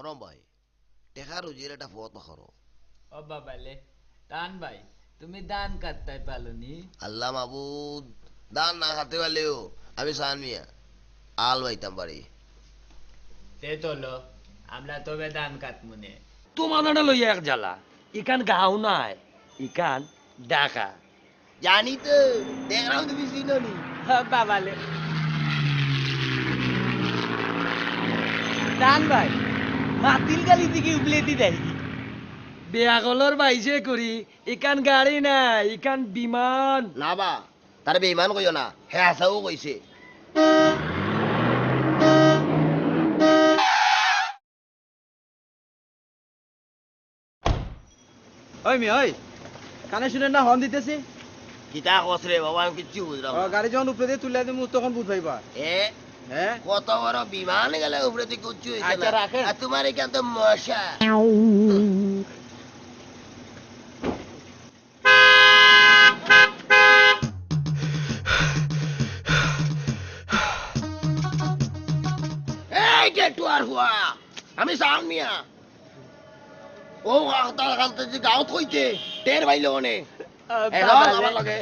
মরম ভাই টেকা রুজির একটা ফত করো ও বাবালে টান ভাই তুমি দান কাটতে পালোনি আল্লাহ মাবুদ দান না খাতে পারলেও আমি সান মিয়া আল বাইতাম পারি তে তোলো আমরা তবে দান কাটমুনে তোমাদের লইয়া এক জ্বালা ইকান গাও নাই ইকান ডাকা জানি তো দেখলাম তুমি চিনি বাবালে টান ভাই মাতিল গালি দিকে উবলেতি দেয় বেয়াগলর বাইসে করি ইকান গাড়ি নাই ইকান বিমান না বা তার বেইমান কইও না হ্যাঁ আসাও কইছে ওই মি ওই কানে শুনে না হর্ন দিতেছি কিতা কসরে বাবা আমি কিচ্ছু বুঝলাম না। গাড়ি যখন উপরে দিয়ে তুলে দিমু তখন বুঝ পাইবা এ হ্যাঁ কত বড় বিমান গেলে উপরে থেকে উঁচু হয়েছে আচ্ছা, না। রাখেন। আর তোমার এখান তো মশা এই গেটু আর হুয়া আমি সান মিয়া ও গাঁত গাঁত গাঁত কইছে টের ভাইলো অনে এ আমার লাগে